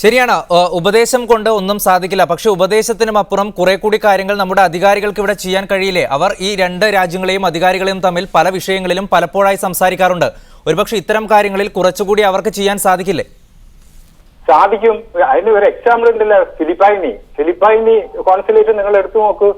ശരിയാണ്. ഉപദേശം കൊണ്ട് ഒന്നും സാധിക്കില്ല. പക്ഷെ ഉപദേശത്തിനും അപ്പുറം കുറെ കൂടി കാര്യങ്ങൾ നമ്മുടെ അധികാരികൾക്ക് ഇവിടെ ചെയ്യാൻ കഴിയില്ലേ? അവർ ഈ രണ്ട് രാജ്യങ്ങളെയും അധികാരികളെയും തമ്മിൽ പല വിഷയങ്ങളിലും പലപ്പോഴായി സംസാരിക്കാറുണ്ട്. ഒരുപക്ഷെ ഇത്തരം കാര്യങ്ങളിൽ കുറച്ചുകൂടി അവർക്ക് ചെയ്യാൻ സാധിക്കില്ലേ? സാധിക്കും. അതിന് ഒരു എക്സാമ്പിൾ ഉണ്ടല്ലോ, ഫിലിപ്പൈനി കോൺസുലേറ്റ് നിങ്ങൾ എടുത്തു നോക്കൂ.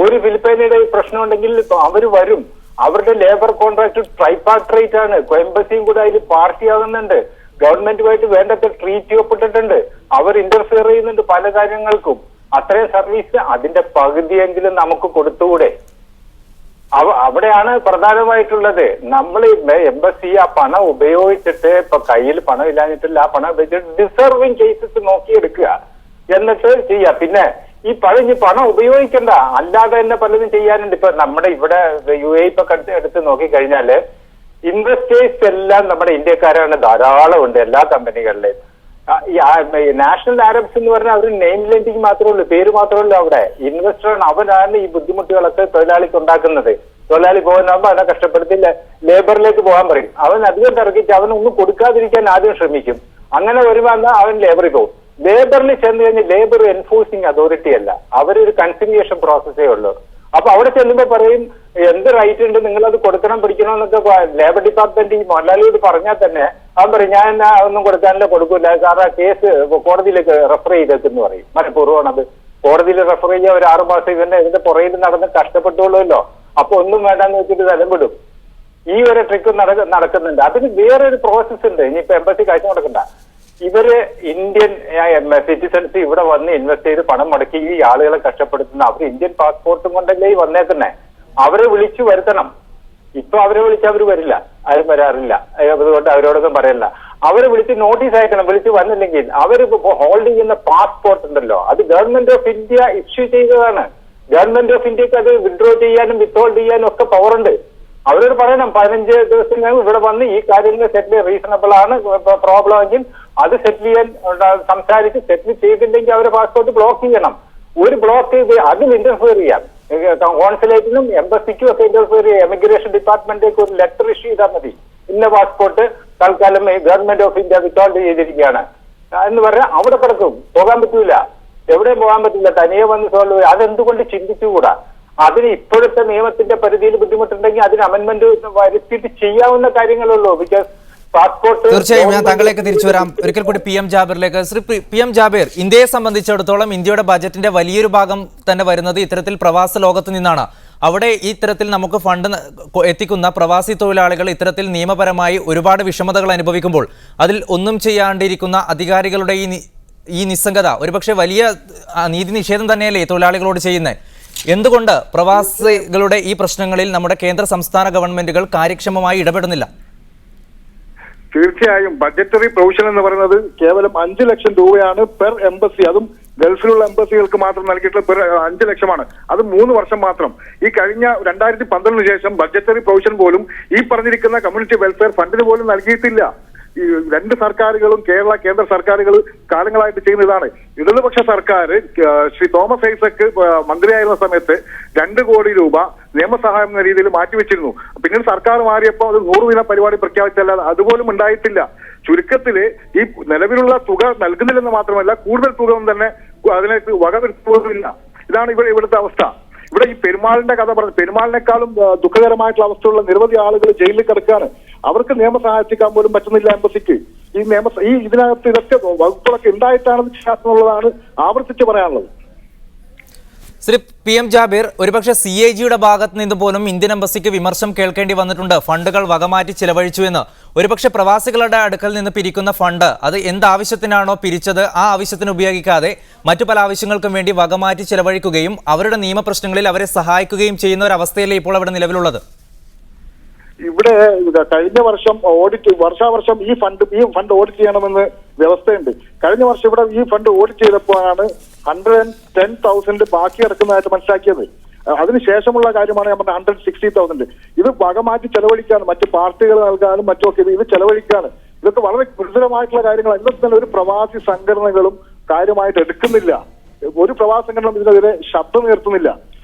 ഒരു ഫിലിപ്പൈനിയുടെ പ്രശ്നം ഉണ്ടെങ്കിൽ അവർ വരും. അവരുടെ ലേബർ കോൺട്രാക്ട് ട്രൈപാർട്ടറേറ്റ് ആണ്. എംബസിയും കൂടെ അതിൽ പാർട്ടി ആകുന്നുണ്ട്. ഗവൺമെന്റുമായിട്ട് വേണ്ടത്ര ട്രീറ്റ് ഒപ്പിട്ടിട്ടുണ്ട്. അവർ ഇന്റർഫിയർ ചെയ്യുന്നുണ്ട് പല കാര്യങ്ങൾക്കും. അത്രയും സർവീസ് അതിന്റെ പകുതിയെങ്കിലും നമുക്ക് കൊടുത്തുകൂടെ? അവിടെയാണ് പ്രധാനമായിട്ടുള്ളത്. നമ്മൾ എംബസി ആ പണം ഉപയോഗിച്ചിട്ട് ഇപ്പൊ കയ്യിൽ പണം ഇല്ലാഞ്ഞിട്ടില്ല, ആ പണം ഉപയോഗിച്ചിട്ട് ഡിസർവിങ് കേസസ് നോക്കിയെടുക്കുക, എന്നിട്ട് ചെയ്യുക. പിന്നെ ഈ പണം ഉപയോഗിക്കണ്ട, അല്ലാതെ തന്നെ പലതും ചെയ്യാനുണ്ട്. ഇപ്പൊ നമ്മുടെ ഇവിടെ UAE ഇപ്പൊ എടുത്ത് നോക്കിക്കഴിഞ്ഞാല് ഇൻവെസ്റ്റേഴ്സ് എല്ലാം നമ്മുടെ ഇന്ത്യക്കാരാണ്, ധാരാളം ഉണ്ട് എല്ലാ കമ്പനികളിലെയും. നാഷണൽ അറബ്സ് എന്ന് പറഞ്ഞാൽ അവർ നെയിം ലെൻഡിങ് മാത്രമേ ഉള്ളൂ, പേര് മാത്രമേ ഉള്ളൂ. അവിടെ ഇൻവെസ്റ്ററാണ്, അവനാണ് ഈ ബുദ്ധിമുട്ടുകളൊക്കെ തൊഴിലാളിക്ക് ഉണ്ടാക്കുന്നത്. തൊഴിലാളി പോകാനാകുമ്പോൾ അവനെ കഷ്ടപ്പെടുത്തി ലേബറിലേക്ക് പോകാൻ പറയും. അവൻ അധികം ഇറക്കിയിട്ട് അവനൊന്നും കൊടുക്കാതിരിക്കാൻ ആദ്യം ശ്രമിക്കും. അങ്ങനെ വരുമ്പോൾ അവൻ ലേബറിൽ പോകും. ലേബറിൽ ചെന്ന് കഴിഞ്ഞാൽ ലേബർ എൻഫോഴ്സിങ് അതോറിറ്റി അല്ല, അവരൊരു കൺസിലിയേഷൻ പ്രോസസ്സേ ഉള്ളൂ. അപ്പൊ അവിടെ ചെല്ലുമ്പോ പറയും എന്ത് റൈറ്റ് ഉണ്ട്, നിങ്ങൾ അത് കൊടുക്കണം പിടിക്കണം എന്നൊക്കെ ലേബർ ഡിപ്പാർട്ട്മെന്റ് ഈ മൊലാലിയോട് പറഞ്ഞാൽ തന്നെ അവൻ പറയും ഞാൻ ഒന്നും കൊടുക്കാനില്ല, കൊടുക്കൂല, കാരണം കേസ് കോടതിയിലേക്ക് റെഫർ ചെയ്തേക്കെന്ന് പറയും. മനഃപൂർവ്വമാണ് അത്. കോടതിയിൽ റെഫർ ചെയ്യാൻ ഒരു 6 മാസം ഇതിന്റെ പുറകിൽ നടന്ന് കഷ്ടപ്പെട്ടുള്ളൂല്ലോ. അപ്പൊ ഒന്നും വേണ്ടെന്ന് വെച്ചിട്ട് നിലവിടും. ഈ ഒരു ട്രിക്ക് നടക്കുന്നുണ്ട്. അതിന് വേറൊരു പ്രോസസ് ഉണ്ട്. ഇനിയിപ്പോ എംബസി കാഴ്ച നടക്കണ്ട. ഇവര് ഇന്ത്യൻ സിറ്റിസൺസ് ഇവിടെ വന്ന് ഇൻവെസ്റ്റ് ചെയ്ത് പണം മുടക്കി ഈ ആളുകളെ കഷ്ടപ്പെടുത്തുന്ന, അവർ ഇന്ത്യൻ പാസ്പോർട്ടും കൊണ്ടല്ലേ ഈ വന്നേക്കുന്നേ. അവരെ വിളിച്ചു വരുത്തണം. ഇപ്പൊ അവരെ വിളിച്ച് അവർ വരില്ല, ആരും വരാറില്ല. അതുകൊണ്ട് അവരോടൊന്നും പറയില്ല. അവരെ വിളിച്ച് നോട്ടീസ് അയക്കണം. വിളിച്ച് വന്നില്ലെങ്കിൽ അവർ ഹോൾഡ് ചെയ്യുന്ന പാസ്പോർട്ട് ഉണ്ടല്ലോ, അത് ഗവൺമെന്റ് ഓഫ് ഇന്ത്യ ഇഷ്യൂ ചെയ്തതാണ്. ഗവൺമെന്റ് ഓഫ് ഇന്ത്യക്ക് അത് വിഡ്രോ ചെയ്യാനും വിത്ത്ഹോൾഡ് ചെയ്യാനും ഒക്കെ പവറുണ്ട്. അവരോട് പറയണം 15 ദിവസത്തിനകം ഇവിടെ വന്ന് ഈ കാര്യങ്ങൾ സെറ്റിൽ റീസണബിൾ ആണ്, പ്രോബ്ലം എങ്കിൽ അത് സെറ്റിൽ ചെയ്യാൻ സംസാരിച്ച് സെറ്റിൽ ചെയ്തില്ലെങ്കിൽ അവരെ പാസ്പോർട്ട് ബ്ലോക്ക് ചെയ്യണം. ഒരു ബ്ലോക്ക് ചെയ്ത് അതിൽ ഇന്റർഫിയർ ചെയ്യാം. കോൺസുലേറ്റിനും എംബസിക്കും ഒക്കെ ഇന്റർഫിയർ ചെയ്യാം. എമിഗ്രേഷൻ ഡിപ്പാർട്ട്മെന്റിലേക്ക് ഒരു ലെറ്റർ ഇഷ്യൂ ചെയ്താൽ മതി, ഇന്ന പാസ്പോർട്ട് തൽക്കാലം ഗവൺമെന്റ് ഓഫ് ഇന്ത്യ വിത്ത്ഹോൾഡ് ചെയ്തിരിക്കുകയാണ് എന്ന് പറഞ്ഞാൽ അവിടെ കിടക്കും. പോകാൻ പറ്റൂല, എവിടെയും പോകാൻ പറ്റില്ല. തനിയെ വന്ന് സോൾവ് ചെയ്യുക. അതെന്തുകൊണ്ട് ചിന്തിച്ചുകൂടാ? അതിന് ഇപ്പോഴത്തെ നിയമത്തിന്റെ പരിധിയിൽ ബുദ്ധിമുട്ടുണ്ടെങ്കിൽ അതിന് അമെന്റ്മെന്റ് വരുത്തിയിട്ട് ചെയ്യാവുന്ന കാര്യങ്ങളുള്ളൂ. Because passport. തീർച്ചയായും ഞാൻ താങ്കളേക്ക് തിരിച്ചു വരാം. ഒരിക്കൽ കൂടി PM ജാബിറിലേക്ക്. ശ്രീ PM ജാബിർ, ഇന്ത്യയെ സംബന്ധിച്ചിടത്തോളം ഇന്ത്യയുടെ ബജറ്റിന്റെ വലിയൊരു ഭാഗം തന്നെ വരുന്നത് ഇത്തരത്തിൽ പ്രവാസ ലോകത്ത് നിന്നാണ്. അവിടെ ഇത്തരത്തിൽ നമുക്ക് ഫണ്ട് എത്തിക്കുന്ന പ്രവാസി തൊഴിലാളികൾ ഇത്തരത്തിൽ നിയമപരമായി ഒരുപാട് വിഷമതകൾ അനുഭവിക്കുമ്പോൾ അതിൽ ഒന്നും ചെയ്യാണ്ടിരിക്കുന്ന അധികാരികളുടെ ഈ നിസ്സംഗത ഒരുപക്ഷെ വലിയ നീതി നിഷേധം തന്നെയല്ലേ തൊഴിലാളികളോട് ചെയ്യുന്നത്? എന്തുകൊണ്ട് പ്രവാസികളുടെ ഈ പ്രശ്നങ്ങളിൽ നമ്മുടെ കേന്ദ്ര സംസ്ഥാന ഗവൺമെന്റുകൾ കാര്യക്ഷമമായി ഇടപെടുന്നില്ല? തീർച്ചയായും ബഡ്ജറ്ററി പ്രൊവിഷൻ എന്ന് പറയുന്നത് കേവലം 5 ലക്ഷം രൂപയാണ് പെർ എംബസി. അതും ഗൾഫിലുള്ള എംബസികൾക്ക് മാത്രം നൽകിയിട്ടുള്ള പെർ 5 ലക്ഷമാണ്. അത് 3 വർഷം മാത്രം. ഈ കഴിഞ്ഞ 2012 ശേഷം ബഡ്ജറ്ററി പ്രൊവിഷൻ പോലും ഈ പറഞ്ഞിരിക്കുന്ന കമ്മ്യൂണിറ്റി വെൽഫെയർ ഫണ്ടിന് പോലും നൽകിയിട്ടില്ല. ഈ 2 സർക്കാരുകളും കേന്ദ്ര സർക്കാരുകൾ കാലങ്ങളായിട്ട് ചെയ്യുന്നതാണ്. ഇടതുപക്ഷ സർക്കാർ ശ്രീ തോമസ് ഐസക് മന്ത്രിയായിരുന്ന സമയത്ത് 2 കോടി രൂപ നിയമസഹായം എന്ന രീതിയിൽ മാറ്റിവെച്ചിരുന്നു. പിന്നീട് സർക്കാർ മാറിയപ്പോൾ അത് 100 ദിന പരിപാടി പ്രഖ്യാപിച്ചല്ലാതെ അതുപോലും ഉണ്ടായിട്ടില്ല. ചുരുക്കത്തില് ഈ നിലവിലുള്ള തുക നൽകുന്നില്ലെന്ന് മാത്രമല്ല കൂടുതൽ തുക ഒന്നും തന്നെ അതിലേക്ക് വകവരുത്തുന്നില്ല. ഇതാണ് ഇവിടുത്തെ അവസ്ഥ. ഇവിടെ ഈ പെരുമാളിന്റെ കഥ പറഞ്ഞു. പെരുമാളിനേക്കാളും ദുഃഖകരമായിട്ടുള്ള അവസ്ഥയുള്ള നിരവധി ആളുകൾ ജയിലിൽ കിടക്കുകയാണ്. അവർക്ക് നിയമസഹായിക്കാൻ പോലും പറ്റുന്നില്ല എംബസിക്ക്. ഇതിനകത്ത് ഇതൊക്കെ വകുപ്പുകളൊക്കെ ഉണ്ടായിട്ടാണ് ചെയ്യാന്നുള്ളതാണ് ആവർത്തിച്ച് പറയാനുള്ളത്. ശ്രീ PM ജാബിർ, ഒരുപക്ഷെ CAGയുടെ ഭാഗത്ത് നിന്ന് പോലും ഇന്ത്യൻ എംബസിക്ക് വിമർശനം കേൾക്കേണ്ടി വന്നിട്ടുണ്ട്. ഫണ്ടുകൾ വകമാറ്റി ചിലവഴിച്ചു എന്ന്. ഒരുപക്ഷെ പ്രവാസികളുടെ അടുക്കൽ നിന്ന് പിരിക്കുന്ന ഫണ്ട് അത് എന്താവശ്യത്തിനാണോ പിരിച്ചത് ആ ആവശ്യത്തിന് ഉപയോഗിക്കാതെ മറ്റു പല ആവശ്യങ്ങൾക്കും വേണ്ടി വകമാറ്റി ചിലവഴിക്കുകയും അവരുടെ നിയമപ്രശ്നങ്ങളിൽ അവരെ സഹായിക്കുകയും ചെയ്യുന്ന ഒരു അവസ്ഥയല്ലേ ഇപ്പോൾ അവിടെ നിലവിലുള്ളത്? ഇവിടെ കഴിഞ്ഞ വർഷം വർഷാവർഷം ഈ ഫണ്ട് ഓഡിറ്റ് ചെയ്യണമെന്ന് വ്യവസ്ഥയുണ്ട്. കഴിഞ്ഞ വർഷം ഇവിടെ ഈ ഫണ്ട് ഓഡിറ്റ് ചെയ്തപ്പോഴാണ് 110,000 ബാക്കി കിടക്കുന്നതായിട്ട് മനസ്സിലാക്കിയത്. അതിനുശേഷമുള്ള കാര്യമാണ് ഞാൻ പറഞ്ഞ 160,000. ഇത് വകമാറ്റി ചെലവഴിക്കാണ്, മറ്റു പാർട്ടികൾ നൽകാനും മറ്റുമൊക്കെ ഇത് ചെലവഴിക്കാണ്. ഇതൊക്കെ വളരെ ഗുരുതരമായിട്ടുള്ള കാര്യങ്ങളാണ്. ഇതൊക്കെ തന്നെ ഒരു പ്രവാസി സംഘടനകളും കാര്യമായിട്ട് എടുക്കുന്നില്ല. ഒരു പ്രവാസി സംഘടന ഇതിനെതിരെ ശബ്ദം ഉയർത്തുന്നില്ല.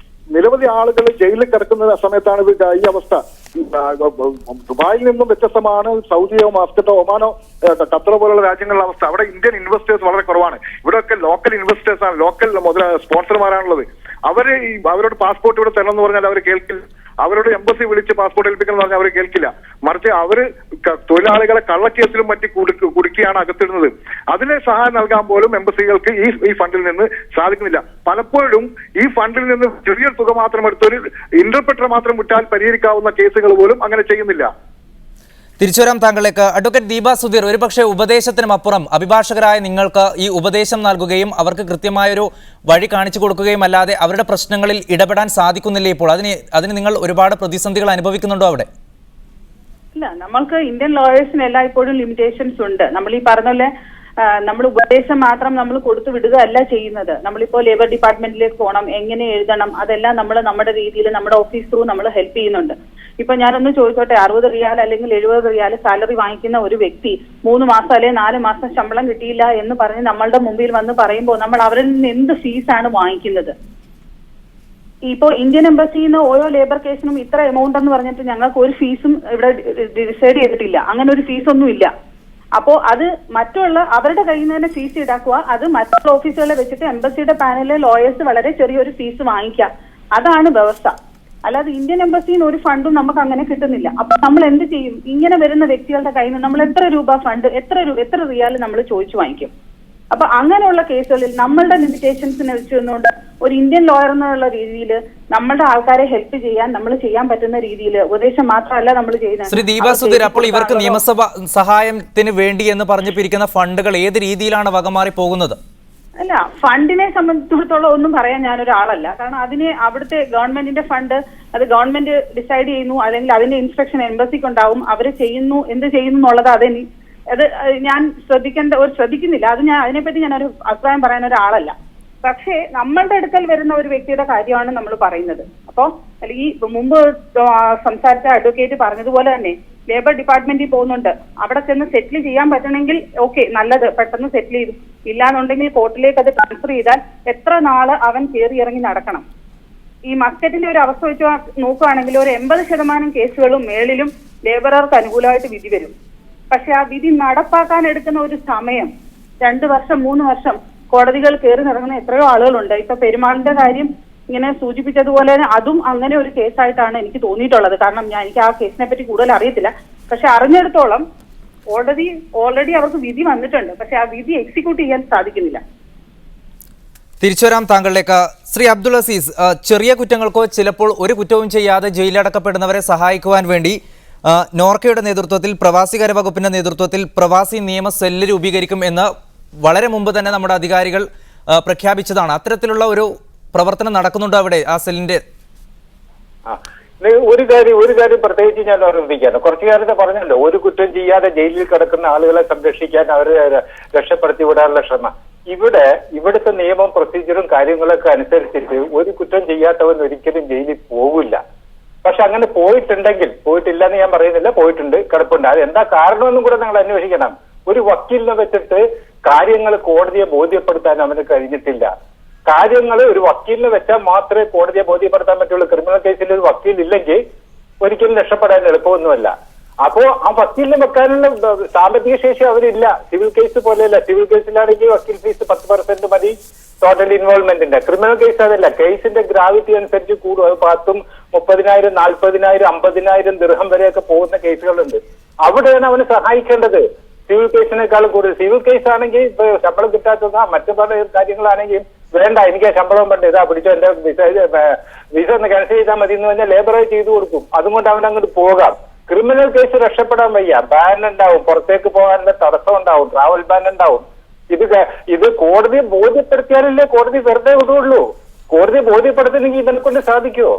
നിരവധി ആളുകൾ ജയിലിൽ കിടക്കുന്ന സമയത്താണ് ഈ അവസ്ഥ. ദുബായിൽ നിന്നും വ്യത്യസ്തമാണ് സൗദിയോ മസ്കറ്റോ ഒമാനോ ഖത്തറോ പോലുള്ള രാജ്യങ്ങളിലെ അവസ്ഥ. അവിടെ ഇന്ത്യൻ ഇൻവെസ്റ്റേഴ്സ് വളരെ കുറവാണ്. ഇവിടെയൊക്കെ ലോക്കൽ ഇൻവെസ്റ്റേഴ്സ് ആണ്, ലോക്കൽ സ്പോൺസർമാരാണുള്ളത്. അവരോട് പാസ്പോർട്ട് ഇവിടെ തരണം എന്ന് പറഞ്ഞാൽ അവർ കേൾക്കില്ല. അവരോട് എംബസി വിളിച്ച് പാസ്പോർട്ട് ഏൽപ്പിക്കണം എന്ന് പറഞ്ഞാൽ അവർ കേൾക്കില്ല. മറിച്ച് അവര് തൊഴിലാളികളെ കള്ളക്കേസിലും മറ്റ് കുടുക്കിയാണ് അകത്തിടുന്നത്. അതിന് സഹായം നൽകാൻ പോലും എംബസികൾക്ക് ഈ ഫണ്ടിൽ നിന്ന് സാധിക്കുന്നില്ല. പലപ്പോഴും ഈ ഫണ്ടിൽ നിന്ന് ചെറിയൊരു തുക മാത്രം എടുത്തൊരു ഇന്റർപ്രറ്റർ മാത്രം വിട്ടാൽ പരിഹരിക്കാവുന്ന കേസുകൾ പോലും അങ്ങനെ ചെയ്യുന്നില്ല. തിരിച്ചുവരാം താങ്കളിലേക്ക്. അഡ്വക്കേറ്റ് ദീപ സുധീർ, ഒരുപക്ഷെ ഉപദേശത്തിനും അപ്പുറം അഭിഭാഷകരായ നിങ്ങൾക്ക് ഈ ഉപദേശം നൽകുകയും അവർക്ക് കൃത്യമായൊരു വഴി കാണിച്ചു കൊടുക്കുകയും അല്ലാതെ അവരുടെ പ്രശ്നങ്ങളിൽ ഇടപെടാൻ സാധിക്കുന്നില്ല ഇപ്പോൾ. അതിന് നിങ്ങൾ ഒരുപാട് പ്രതിസന്ധികൾ അനുഭവിക്കുന്നുണ്ടോ അവിടെ? ഇല്ല, നമ്മൾക്ക് ഇന്ത്യൻ ലോയേഴ്സിന് എല്ലായ്പ്പോഴും ലിമിറ്റേഷൻസ് ഉണ്ട്. നമ്മൾ ഈ പറഞ്ഞ പോലെ നമ്മൾ ഉപദേശം മാത്രം നമ്മൾ കൊടുത്തു വിടുക അല്ല ചെയ്യുന്നത്. നമ്മളിപ്പോ ലേബർ ഡിപ്പാർട്ട്മെന്റിലേക്ക് പോകണം, എങ്ങനെ എഴുതണം, അതെല്ലാം നമ്മൾ നമ്മുടെ രീതിയിൽ നമ്മുടെ ഓഫീസ് ത്രൂ നമ്മൾ ഹെൽപ്പ് ചെയ്യുന്നുണ്ട്. ഇപ്പൊ ഞാനൊന്ന് ചോദിച്ചോട്ടെ, 60 റിയാൽ അല്ലെങ്കിൽ 70 റിയാൽ സാലറി വാങ്ങിക്കുന്ന ഒരു വ്യക്തി 3 മാസം അല്ലെങ്കിൽ 4 മാസം ശമ്പളം കിട്ടിയില്ല എന്ന് പറഞ്ഞ് നമ്മളുടെ മുമ്പിൽ വന്ന് പറയുമ്പോൾ നമ്മൾ അവരിൽ നിന്ന് എന്ത് ഫീസാണ് വാങ്ങിക്കുന്നത്? ഇപ്പോ ഇന്ത്യൻ എംബസിന്ന് ഓരോ ലേബർ കേസിനും ഇത്ര എമൗണ്ട് എന്ന് പറഞ്ഞിട്ട് ഞങ്ങൾക്ക് ഒരു ഫീസും ഇവിടെ ഡിസൈഡ് ചെയ്തിട്ടില്ല. അങ്ങനെ ഒരു ഫീസൊന്നും ഇല്ല. അപ്പോ അത് മറ്റുള്ള അവരുടെ കയ്യിൽ നിന്ന് തന്നെ ഫീസ് ഈടാക്കുക, അത് മറ്റുള്ള ഓഫീസുകളെ വെച്ചിട്ട് എംബസിയുടെ പാനലിലെ ലോയേഴ്സ് വളരെ ചെറിയൊരു ഫീസ് വാങ്ങിക്കാം. അതാണ് വ്യവസ്ഥ. അല്ലാതെ ഇന്ത്യൻ എംബസിന്ന് ഒരു ഫണ്ടും നമുക്ക് അങ്ങനെ കിട്ടുന്നില്ല. അപ്പൊ നമ്മൾ എന്ത് ചെയ്യും? ഇങ്ങനെ വരുന്ന വ്യക്തികളുടെ കയ്യിൽ നിന്ന് നമ്മൾ എത്ര രൂപ ഫണ്ട്, എത്ര റിയാൽ നമ്മൾ ചോദിച്ചു വാങ്ങിക്കും? അപ്പൊ അങ്ങനെയുള്ള കേസുകളിൽ നമ്മളുടെ ലിമിറ്റേഷൻസിനെ വെച്ച് നിന്നുകൊണ്ട് ഒരു ഇന്ത്യൻ ലോയർ എന്നുള്ള രീതിയിൽ നമ്മളുടെ ആൾക്കാരെ ഹെൽപ്പ് ചെയ്യാൻ നമ്മൾ ചെയ്യാൻ പറ്റുന്ന രീതിയിൽ ഉപദേശം മാത്രമല്ല നമ്മൾ ചെയ്യുന്നത്. ശ്രീ ദീപ സുധീർ, അപ്പോൾ ഇവർക്ക് നിയമസഭ സഹായത്തിന് വേണ്ടി എന്ന് പറഞ്ഞു പിരിക്കുന്ന ഫണ്ടുകൾ ഏത് രീതിയിലാണ് വകമാറി പോകുന്നത്? അല്ല, ഫണ്ടിനെ സംബന്ധിച്ചിടത്തോളം ഒന്നും പറയാൻ ഞാനൊരാളല്ല. കാരണം അവിടുത്തെ ഗവൺമെന്റിന്റെ ഫണ്ട് അത് ഗവൺമെന്റ് ഡിസൈഡ് ചെയ്യുന്നു, അല്ലെങ്കിൽ അതിന്റെ ഇൻസ്ട്രക്ഷൻ എംബസിക്ക് ഉണ്ടാവും. അവര് ചെയ്യുന്നു, എന്ത് ചെയ്യുന്നു എന്നുള്ളത് അത് ഞാൻ ശ്രദ്ധിക്കുന്നില്ല. അതിനെപ്പറ്റി ഞാനൊരു അഭിപ്രായം പറയാൻ ഒരാളല്ല. പക്ഷേ നമ്മളുടെ അടുക്കൽ വരുന്ന ഒരു വ്യക്തിയുടെ കാര്യമാണ് നമ്മൾ പറയുന്നത്. അപ്പോ ഈ മുമ്പ് സംസാരിച്ച അഡ്വക്കേറ്റ് പറഞ്ഞതുപോലെ തന്നെ ലേബർ ഡിപ്പാർട്ട്മെന്റിൽ പോകുന്നുണ്ട്, അവിടെ ചെന്ന് സെറ്റിൽ ചെയ്യാൻ പറ്റണമെങ്കിൽ ഓക്കെ, നല്ലത്, പെട്ടെന്ന് സെറ്റിൽ ചെയ്തു. ഇല്ലാന്നുണ്ടെങ്കിൽ കോർട്ടിലേക്ക് അത് ട്രാൻസ്ഫർ ചെയ്താൽ എത്ര നാള് അവൻ കയറി ഇറങ്ങി നടക്കണം? ഈ മസ്കറ്റിന്റെ ഒരു അവസ്ഥ വെച്ച് നോക്കുകയാണെങ്കിൽ ഒരു 80% കേസുകളും മേളിലും ലേബറർക്ക് അനുകൂലമായിട്ട് വിധി വരും. പക്ഷെ ആ വിധി നടപ്പാക്കാൻ എടുക്കുന്ന ഒരു സമയം 2 വർഷം 3 വർഷം കോടതികൾ കയറി നടക്കുന്ന എത്രയോ ആളുകളുണ്ട്. ഇപ്പൊ പെരുമാളിന്റെ കാര്യം ഇങ്ങനെ സൂചിപ്പിച്ചതുപോലെ അതും അങ്ങനെ ഒരു കേസായിട്ടാണ് എനിക്ക് തോന്നിയിട്ടുള്ളത്. കാരണം എനിക്ക് ആ കേസിനെ പറ്റി കൂടുതൽ അറിയത്തില്ല. പക്ഷെ അറിഞ്ഞിടത്തോളം ഓൾറെഡി അവർക്ക് വിധി വന്നിട്ടുണ്ട്. പക്ഷെ ആ വിധി എക്സിക്യൂട്ട് ചെയ്യാൻ സാധിക്കുന്നില്ല. തിരിച്ചുവരാം താങ്കളിലേക്ക്. ശ്രീ അബ്ദുൾ അസീസ്, ചെറിയ കുറ്റങ്ങൾക്കോ ചിലപ്പോൾ ഒരു കുറ്റവും ചെയ്യാതെ ജയിലിലടക്കപ്പെടുന്നവരെ സഹായിക്കുവാൻ വേണ്ടി നോർക്കയുടെ നേതൃത്വത്തിൽ, പ്രവാസികാര്യ വകുപ്പിന്റെ നേതൃത്വത്തിൽ പ്രവാസി നിയമ സെല്ല് രൂപീകരിക്കും എന്ന് വളരെ മുമ്പ് തന്നെ നമ്മുടെ അധികാരികൾ പ്രഖ്യാപിച്ചതാണ്. അത്തരത്തിലുള്ള ഒരു പ്രവർത്തനം നടക്കുന്നുണ്ടോ അവിടെ ആ സെല്ലിന്റെ? ഒരു കാര്യം പ്രത്യേകിച്ച് ഞാൻ ഓർമ്മിപ്പിക്കാണ്. കുറച്ചു കാലത്ത് പറഞ്ഞല്ലോ, ഒരു കുറ്റം ചെയ്യാതെ ജയിലിൽ കിടക്കുന്ന ആളുകളെ സംരക്ഷിക്കാൻ അവരെ രക്ഷപ്പെടുത്തി വിടാനുള്ള ശ്രമം. ഇവിടുത്തെ നിയമം, പ്രൊസീജിയറും കാര്യങ്ങളൊക്കെ അനുസരിച്ചിട്ട് ഒരു കുറ്റം ചെയ്യാത്തവൻ ഒരിക്കലും ജയിലിൽ പോകില്ല. പക്ഷെ അങ്ങനെ പോയിട്ടില്ല എന്ന് ഞാൻ പറയുന്നില്ല, പോയിട്ടുണ്ട്, കിടപ്പുണ്ട്. അത് എന്താ കാരണമെന്നും കൂടെ നിങ്ങൾ അന്വേഷിക്കണം. ഒരു വക്കീലിനെ വെച്ചിട്ട് കാര്യങ്ങൾ കോടതിയെ ബോധ്യപ്പെടുത്താൻ അവന് കഴിഞ്ഞിട്ടില്ല. കാര്യങ്ങൾ ഒരു വക്കീലിനെ വെച്ചാൽ മാത്രമേ കോടതിയെ ബോധ്യപ്പെടുത്താൻ പറ്റുള്ളൂ. ക്രിമിനൽ കേസിൽ ഒരു വക്കീൽ ഇല്ലെങ്കിൽ ഒരിക്കലും രക്ഷപ്പെടാൻ എളുപ്പമൊന്നുമല്ല. അപ്പോ ആ വക്കീലിനെ വെക്കാനുള്ള സാമ്പത്തിക ശേഷി അവരില്ല. സിവിൽ കേസ് പോലെയല്ല. സിവിൽ കേസിലാണെങ്കിൽ വക്കീൽ ഫീസ് 10% മതി ടോട്ടൽ ഇൻവോൾവ്മെന്റിന്റെ. ക്രിമിനൽ കേസ് അതല്ല. കേസിന്റെ ഗ്രാവിറ്റി അനുസരിച്ച് കൂടും. 10,000, 30,000, 40,000, 50,000 ദിർഹം വരെയൊക്കെ പോകുന്ന കേസുകളുണ്ട്. അവിടെയാണ് അവന് സഹായിക്കേണ്ടത്. സിവിൽ കേസിനേക്കാൾ കൂടുതൽ. സിവിൽ കേസ് ആണെങ്കിൽ ഇപ്പൊ ശമ്പളം കിട്ടാത്തത്, മറ്റു പല കാര്യങ്ങളാണെങ്കിൽ വേണ്ട, എനിക്ക് ശമ്പളം വേണ്ട, ഇതാ പിടിച്ചോ, എന്റെ വിസ ഒന്ന് ക്യാൻസൽ ചെയ്താൽ മതി എന്ന് പറഞ്ഞാൽ ലേബറായി ചെയ്തു കൊടുക്കും. അതുകൊണ്ട് അവൻ അങ്ങോട്ട് പോകാം. ക്രിമിനൽ കേസ് രക്ഷപ്പെടാൻ വയ്യ. ബാൻ ഉണ്ടാവും, പുറത്തേക്ക് പോകാനുള്ള തടസ്സം ഉണ്ടാവും, ട്രാവൽ ബാൻ ഉണ്ടാവും. ഇത് കോടതിയെ ബോധ്യപ്പെടുത്തിയാലല്ലേ കോടതി വെറുതെ വിടുള്ളൂ. കോടതി ബോധ്യപ്പെടുത്തണമെങ്കിൽ ഇവനെ കൊണ്ട് സാധിക്കുമോ?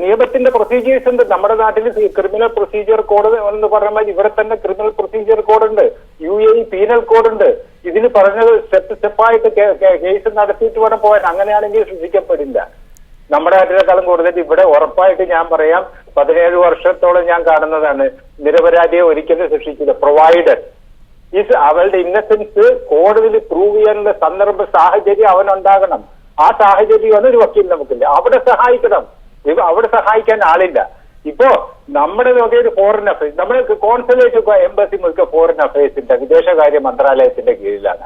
നിയമത്തിന്റെ പ്രൊസീജിയേഴ്സ് ഉണ്ട്. നമ്മുടെ നാട്ടിൽ ക്രിമിനൽ പ്രൊസീജിയർ കോഡ് എന്ന് പറഞ്ഞാൽ ഇവിടെ തന്നെ ക്രിമിനൽ പ്രൊസീജിയർ കോഡ് ഉണ്ട്, UAE പീനൽ കോഡ് ഉണ്ട്. ഇതിന് പറഞ്ഞത് സ്റ്റെപ്പായിട്ട് കേസ് നടത്തിയിട്ട് വേണം പോകാൻ. അങ്ങനെയാണെങ്കിൽ ശിക്ഷിക്കപ്പെടില്ല. നമ്മുടെ നാട്ടിലേക്കാളും കൂടുതൽ ഇവിടെ ഉറപ്പായിട്ട് ഞാൻ പറയാം, 17 വർഷത്തോളം ഞാൻ കാണുന്നതാണ്, നിരപരാധിയെ ഒരിക്കലും ശിക്ഷിക്കില്ല. പ്രൊവൈഡഡ് അവളുടെ ഇന്നസെൻസ് കോടതിയിൽ പ്രൂവ് ചെയ്യാനുള്ള സാഹചര്യം അവനുണ്ടാകണം. ആ സാഹചര്യമാണ് ഒരു വക്കീൽ നമുക്കില്ല. അവിടെ സഹായിക്കണം. അവിടെ സഹായിക്കാൻ ആളില്ല. ഇപ്പോ നമ്മുടെ ഒരു ഫോറിൻ അഫയേഴ്സ്, നമ്മുടെ കോൺസുലേറ്റ് എംബസി മുഴുക്ക ഫോറിൻ അഫയേഴ്സിന്റെ വിദേശകാര്യ മന്ത്രാലയത്തിന്റെ കീഴിലാണ്.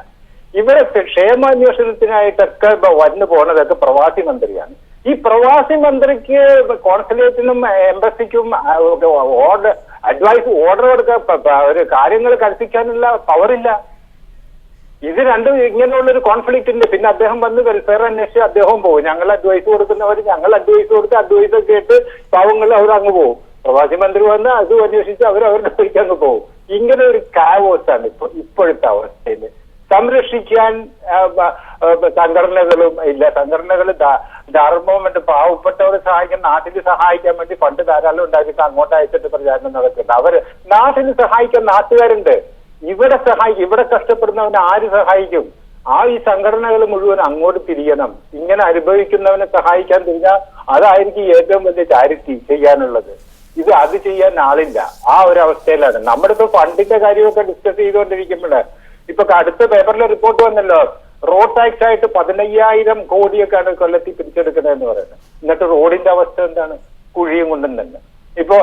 ഇവിടെ ക്ഷേമാന്വേഷണത്തിനായിട്ടൊക്കെ വന്നു പോണതൊക്കെ പ്രവാസി മന്ത്രിയാണ്. ഈ പ്രവാസി മന്ത്രിക്ക് കോൺസുലേറ്റിനും എംബസിക്കും ഓർഡർ കൊടുക്കാൻ ഒരു കാര്യങ്ങൾ കൽപ്പിക്കാനുള്ള പവറില്ല. ഇത് രണ്ടും ഇങ്ങനെയുള്ളൊരു കോൺഫ്ലിക്റ്റ് ഉണ്ട്. പിന്നെ അദ്ദേഹം വന്ന് വെൽഫെയർ അന്വേഷിച്ച് അദ്ദേഹവും പോകും. ഞങ്ങൾ അഡ്വൈസ് കൊടുക്കുന്നവർ ഞങ്ങൾ അഡ്വൈസ് കൊടുത്ത് അഡ്വൈസ് ഒക്കെ കേട്ട് പാവങ്ങൾ അവർ അങ്ങ് പോകും. പ്രവാസി മന്ത്രി വന്ന് അത് അന്വേഷിച്ച് അവരുടെ വഴിക്ക് അങ്ങ് പോകും. ഇങ്ങനെ ഒരു കാവോസാണ് ഇപ്പോഴത്തെ അവസ്ഥയിൽ. സംരക്ഷിക്കാൻ സംഘടനകളും ഇല്ല. സംഘടനകൾ ധർമ്മവും മറ്റു പാവപ്പെട്ടവരെ സഹായിക്കാൻ, നാട്ടിൽ സഹായിക്കാൻ വേണ്ടി ഫണ്ട് ധാരാളം ഉണ്ടാക്കിയിട്ട് അങ്ങോട്ട് അയച്ചിട്ട് പ്രചാരണം നടക്കുന്നുണ്ട്. അവര് നാട്ടിൽ സഹായിക്കാൻ നാട്ടുകാരുണ്ട്. ഇവിടെ കഷ്ടപ്പെടുന്നവനെ ആര് സഹായിക്കും? ഈ സംഘടനകൾ മുഴുവൻ അങ്ങോട്ട് തിരിയണം. ഇങ്ങനെ അനുഭവിക്കുന്നവനെ സഹായിക്കാൻ തിരിഞ്ഞാൽ അതായിരിക്കും ഏറ്റവും വലിയ ചാരിറ്റി ചെയ്യാനുള്ളത്. അത് ചെയ്യാൻ ആളില്ല. ആ ഒരു അവസ്ഥയിലാണ് നമ്മുടെ ഇപ്പൊ ഫണ്ടിന്റെ കാര്യമൊക്കെ ഡിസ്കസ് ചെയ്തുകൊണ്ടിരിക്കുമ്പോൾ ഇപ്പൊ അടുത്ത പേപ്പറിലെ റിപ്പോർട്ട് വന്നല്ലോ, റോഡ് ടാക്സ് ആയിട്ട് 15,000 കോടിയൊക്കെയാണ് കൊല്ലത്തിൽ പിരിച്ചെടുക്കുന്നതെന്ന് പറയുന്നത്. എന്നിട്ട് റോഡിന്റെ അവസ്ഥ എന്താണ്? കുഴിയും കൊണ്ടും തന്നെ. ഇപ്പോ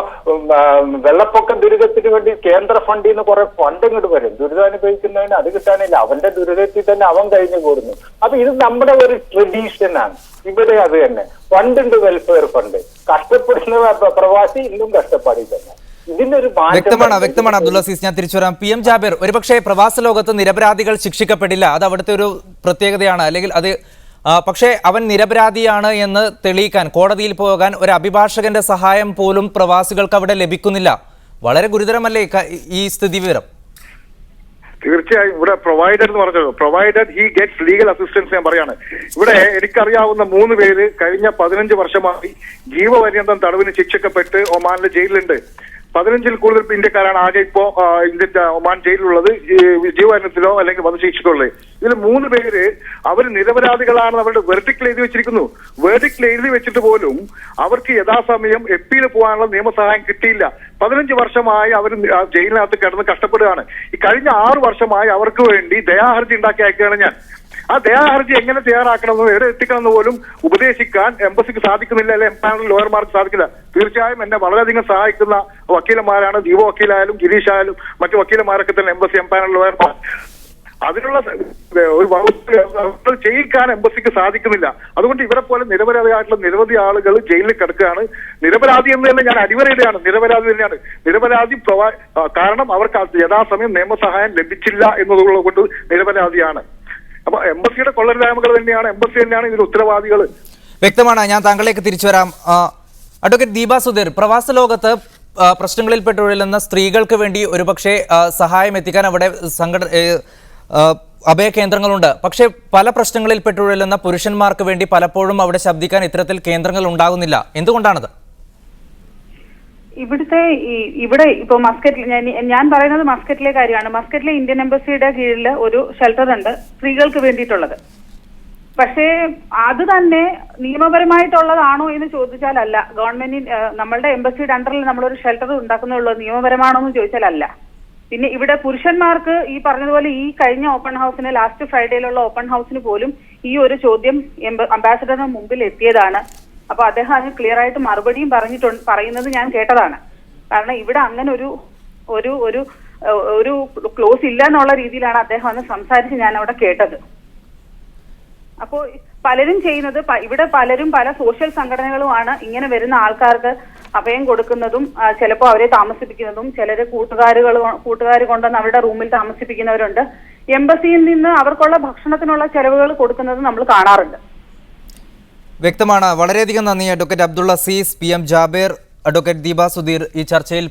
വെള്ളപ്പൊക്ക ദുരിതത്തിന് വേണ്ടി കേന്ദ്ര ഫണ്ടിൽ നിന്ന് കുറെ ഫണ്ട് ഇങ്ങോട്ട് വരും. ദുരിതമനുഭവിക്കുന്നവന് അത് കിട്ടാനില്ല. അവന്റെ ദുരിതത്തിൽ തന്നെ അവൻ കഴിഞ്ഞു കൂടുന്നു. അപ്പൊ ഇത് നമ്മുടെ ഒരു ട്രഡീഷനാണ്. ഇവിടെ അത് തന്നെ ഫണ്ടുണ്ട്, വെൽഫെയർ ഫണ്ട്. കഷ്ടപ്പെടുന്ന പ്രവാസി ഇന്നും കഷ്ടപ്പാടിൽ തന്നെ. വ്യക്തമാണ് അബ്ദുള്ള അസീസ്. ഞാൻ തിരിച്ചു വരാം. PM ജാബിർ, ഒരുപക്ഷെ പ്രവാസ ലോകത്ത് നിരപരാധികൾ ശിക്ഷിക്കപ്പെടില്ല, അത് അവിടുത്തെ ഒരു പ്രത്യേകതയാണ്, അല്ലെങ്കിൽ അത് പക്ഷേ അവൻ നിരപരാധിയാണ് എന്ന് തെളിയിക്കാൻ കോടതിയിൽ പോകാൻ ഒരു അഭിഭാഷകന്റെ സഹായം പോലും പ്രവാസികൾക്ക് അവിടെ ലഭിക്കുന്നില്ല. വളരെ ഗുരുതരമല്ലേ ഈ സ്ഥിതി വിവരം? തീർച്ചയായും ഇവിടെ പ്രൊവൈഡഡ് എന്ന് പറഞ്ഞത്, provided he gets legal assistance ഞാൻ പറയാണ്. ഇവിടെ എനിക്കറിയാവുന്ന 3 പേര് കഴിഞ്ഞ 15 വർഷമായി ജീവപര്യന്തം തടവിന് ശിക്ഷിക്കപ്പെട്ട് ഒമാനിലെ ജയിലിലുണ്ട്. 15-ൽ കൂടുതൽ ഇന്ത്യക്കാരാണ് ആകെ ഇപ്പോ ഒമാൻ ജയിലിലുള്ളത്, ജീവപര്യന്തത്തിലോ അല്ലെങ്കിൽ വധശിക്ഷയ്ക്കുള്ളത്. ഇതിൽ 3 പേര് അവർ നിരപരാധികളാണെന്ന് അവരുടെ വെർഡിക്റ്റിൽ എഴുതി വെച്ചിരിക്കുന്നു. വെർഡിക്റ്റിൽ എഴുതി വെച്ചിട്ട് പോലും അവർക്ക് യഥാസമയം എപ്പിയിൽ പോകാനുള്ള നിയമസഹായം കിട്ടിയില്ല. 15 വർഷമായി അവർ ജയിലിനകത്ത് കിടന്ന് കഷ്ടപ്പെടുകയാണ്. ഈ കഴിഞ്ഞ 6 വർഷമായി അവർക്ക് വേണ്ടി ദയാഹർജി ഉണ്ടാക്കി അയക്കുകയാണ് ഞാൻ. ആ ദയാഹർജി എങ്ങനെ തയ്യാറാക്കണമെന്ന് എവിടെ എത്തിക്കണമെന്ന് പോലും ഉപദേശിക്കാൻ എംബസിക്ക് സാധിക്കുന്നില്ല, അല്ലെ എംപാനൽ ലോയർമാർക്ക് സാധിക്കില്ല. തീർച്ചയായും എന്നെ വളരെയധികം സഹായിക്കുന്ന വക്കീലന്മാരാണ്. ദീപ വക്കീലായാലും ഗിരീഷ് ആയാലും മറ്റു വക്കീലന്മാരൊക്കെ തന്നെ എംബസി എംപാനൽ ലോയർമാർ. അതിനുള്ള ഒരു വകുപ്പ് ചെയ്യിക്കാൻ എംബസിക്ക് സാധിക്കുന്നില്ല. അതുകൊണ്ട് ഇവരെ പോലെ നിരപരാധിയായിട്ടുള്ള നിരവധി ആളുകൾ ജയിലിൽ കിടക്കുകയാണ്. നിരപരാധി എന്ന് തന്നെ ഞാൻ അടിവരയിടുകയാണ്. നിരപരാധി തന്നെയാണ്. നിരപരാധി കാരണം അവർക്ക് യഥാസമയം നിയമസഹായം ലഭിച്ചില്ല എന്നതുകൊണ്ട് കൊണ്ട് നിരപരാധിയാണ്. അപ്പൊ എംബസിയുടെ കൊള്ളരുതായ്മകൾ തന്നെയാണ്, എംബസി തന്നെയാണ് ഇതിന് ഉത്തരവാദികൾ. വ്യക്തമാണ്. ഞാൻ താങ്കളിലേക്ക് തിരിച്ചു വരാം. അഡ്വക്കേറ്റ് ദീപ സുധീർ, പ്രവാസ ലോകത്ത് പ്രശ്നങ്ങളിൽ പെട്ടുഴലുന്ന സ്ത്രീകൾക്ക് വേണ്ടി ഒരുപക്ഷെ സഹായം എത്തിക്കാൻ അവിടെ അഭയകേന്ദ്രങ്ങളുണ്ട്. പക്ഷേ പല പ്രശ്നങ്ങളിൽ പെട്ടുഴലുന്ന പുരുഷന്മാർക്ക് വേണ്ടി പലപ്പോഴും അവിടെ ശബ്ദിക്കാൻ ഇത്തരത്തിൽ കേന്ദ്രങ്ങൾ ഉണ്ടാകുന്നില്ല. എന്തുകൊണ്ടാണത്? ഇവിടെ ഇപ്പൊ മസ്കറ്റിൽ ഞാൻ പറയുന്നത് മസ്കറ്റിലെ കാര്യമാണ്. മസ്കറ്റിലെ ഇന്ത്യൻ എംബസിയുടെ കീഴിൽ ഒരു ഷെൽട്ടർ ഉണ്ട് സ്ത്രീകൾക്ക് വേണ്ടിയിട്ടുള്ളത്. പക്ഷേ അത് തന്നെ നിയമപരമായിട്ടുള്ളതാണോ എന്ന് ചോദിച്ചാൽ അല്ല. നമ്മളുടെ എംബസിയുടെ അണ്ടറിൽ നമ്മളൊരു ഷെൽട്ടർ ഉണ്ടാക്കുന്നുള്ളൂ, നിയമപരമാണോ എന്ന് ചോദിച്ചാൽ അല്ല. പിന്നെ ഇവിടെ പുരുഷന്മാർക്ക് ഈ പറഞ്ഞതുപോലെ ഈ കഴിഞ്ഞ ഓപ്പൺ ഹൗസിന്, ലാസ്റ്റ് ഫ്രൈഡേയിലുള്ള ഓപ്പൺ ഹൗസിന് പോലും ഈ ഒരു ചോദ്യം അംബാസഡറിന് മുമ്പിൽ എത്തിയതാണ്. അപ്പൊ അദ്ദേഹം അതിന് ക്ലിയർ ആയിട്ട് മറുപടിയും പറയുന്നത് ഞാൻ കേട്ടതാണ്. കാരണം ഇവിടെ അങ്ങനെ ഒരു ക്ലോസ് ഇല്ല എന്നുള്ള രീതിയിലാണ് അദ്ദേഹം അന്ന് സംസാരിച്ച് ഞാൻ അവിടെ കേട്ടത്. അപ്പോൾ പലരും ചെയ്യുന്നത്, ഇവിടെ പലരും പല സോഷ്യൽ സംഘടനകളുമാണ് ഇങ്ങനെ വരുന്ന ആൾക്കാർക്ക് അഭയം കൊടുക്കുന്നതും ചിലപ്പോൾ അവരെ താമസിപ്പിക്കുന്നതും. ചിലര് കൂട്ടുകാർ കൊണ്ടുവന്ന് അവരുടെ റൂമിൽ താമസിപ്പിക്കുന്നവരുണ്ട്. എംബസിയിൽ നിന്ന് അവർക്കുള്ള ഭക്ഷണത്തിനുള്ള ചെലവുകൾ കൊടുക്കുന്നത് നമ്മൾ കാണാറുണ്ട്. വ്യക്തമാണ്. വളരെയധികം നന്ദി advocate Abdulla Aziz, PM Jabir, advocate Deepa Sudheer ഈ ചർച്ചയിൽ